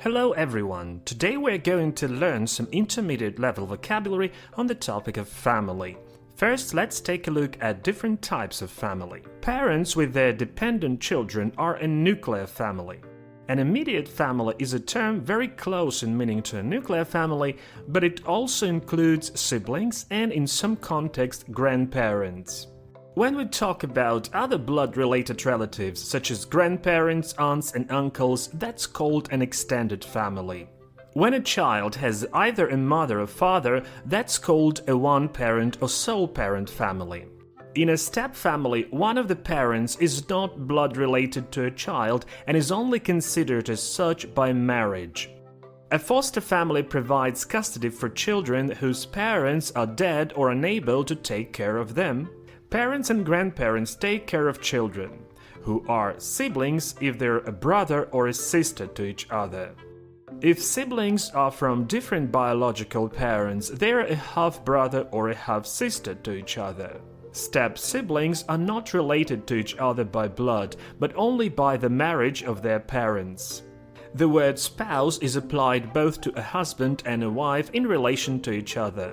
Hello everyone! Today we're going to learn some intermediate level vocabulary on the topic of family. First, let's take a look at different types of family. Parents with their dependent children are a nuclear family. An immediate family is a term very close in meaning to a nuclear family, but it also includes siblings and, in some contexts, grandparents. When we talk about other blood-related relatives, such as grandparents, aunts and uncles, that's called an extended family. When a child has either a mother or father, that's called a one-parent or sole-parent family. In a stepfamily, one of the parents is not blood-related to a child and is only considered as such by marriage. A foster family provides custody for children whose parents are dead or unable to take care of them. Parents and grandparents take care of children, who are siblings if they're a brother or a sister to each other. If siblings are from different biological parents, they're a half-brother or a half-sister to each other. Step-siblings are not related to each other by blood, but only by the marriage of their parents. The word spouse is applied both to a husband and a wife in relation to each other.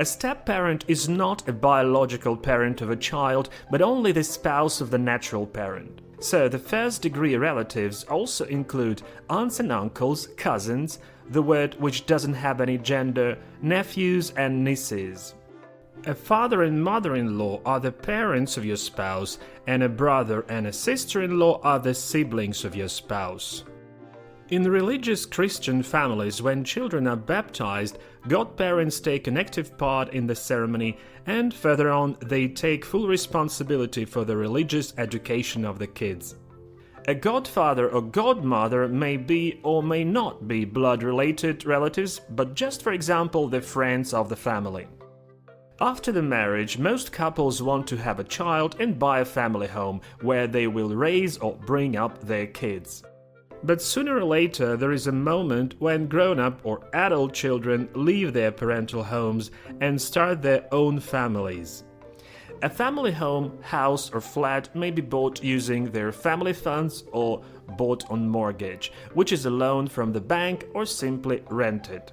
A step-parent is not a biological parent of a child, but only the spouse of the natural parent. So the first-degree relatives also include aunts and uncles, cousins, the word which doesn't have any gender, nephews and nieces. A father and mother-in-law are the parents of your spouse, and a brother and a sister-in-law are the siblings of your spouse. In religious Christian families, when children are baptized, godparents take an active part in the ceremony, and further on, they take full responsibility for the religious education of the kids. A godfather or godmother may be or may not be blood-related relatives, but just for example, the friends of the family. After the marriage, most couples want to have a child and buy a family home where they will raise or bring up their kids. But sooner or later, there is a moment when grown-up or adult children leave their parental homes and start their own families. A family home, house or flat may be bought using their family funds or bought on mortgage, which is a loan from the bank, or simply rented.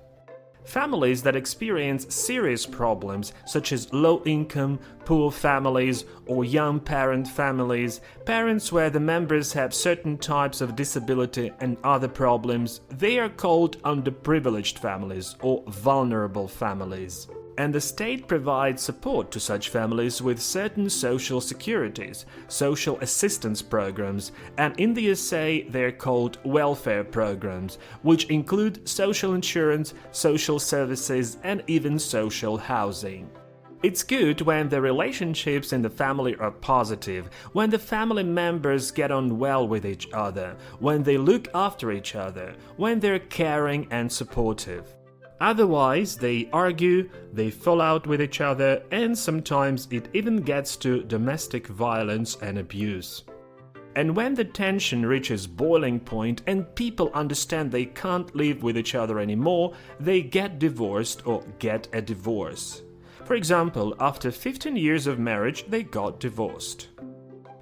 Families that experience serious problems, such as low-income, poor families, or young parent families, parents where the members have certain types of disability and other problems, they are called underprivileged families or vulnerable families. And the state provides support to such families with certain social securities, social assistance programs, and in the USA they're called welfare programs, which include social insurance, social services, and even social housing. It's good when the relationships in the family are positive, when the family members get on well with each other, when they look after each other, when they're caring and supportive. Otherwise, they argue, they fall out with each other, and sometimes it even gets to domestic violence and abuse. And when the tension reaches boiling point and people understand they can't live with each other anymore, they get divorced or get a divorce. For example, after 15 years of marriage, they got divorced.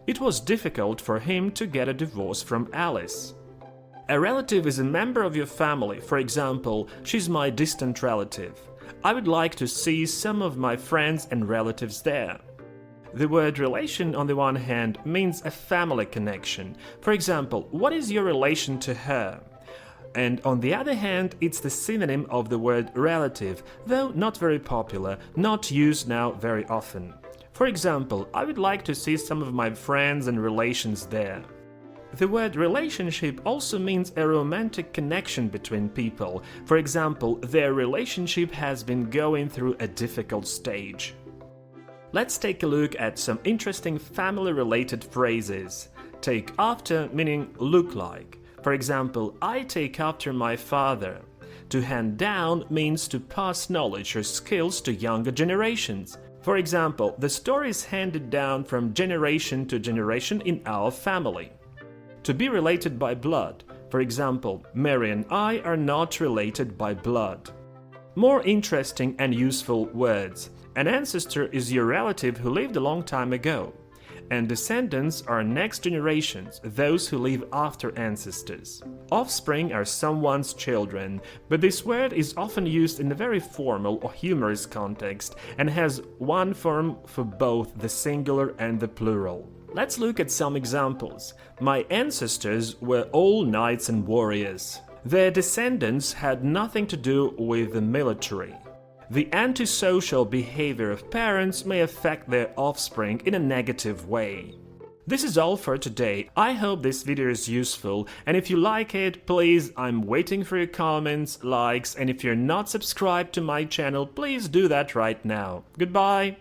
It was difficult for him to get a divorce from Alice. A relative is a member of your family. For example, she's my distant relative. I would like to see some of my friends and relatives there. The word relation on the one hand means a family connection. For example, what is your relation to her? And on the other hand, it's the synonym of the word relative, though not very popular, not used now very often. For example, I would like to see some of my friends and relations there. The word relationship also means a romantic connection between people. For example, their relationship has been going through a difficult stage. Let's take a look at some interesting family-related phrases. Take after meaning look like. For example, I take after my father. To hand down means to pass knowledge or skills to younger generations. For example, the story is handed down from generation to generation in our family. To be related by blood. For example, Mary and I are not related by blood. More interesting and useful words. An ancestor is your relative who lived a long time ago. and descendants are next generations, those who live after ancestors. Offspring are someone's children, but this word is often used in a very formal or humorous context and has one form for both the singular and the plural. Let's look at some examples. My ancestors were all knights and warriors. Their descendants had nothing to do with the military. The antisocial behavior of parents may affect their offspring in a negative way. This is all for today. I hope this video is useful, and if you like it, please, I'm waiting for your comments, likes, and if you're not subscribed to my channel, please do that right now. Goodbye!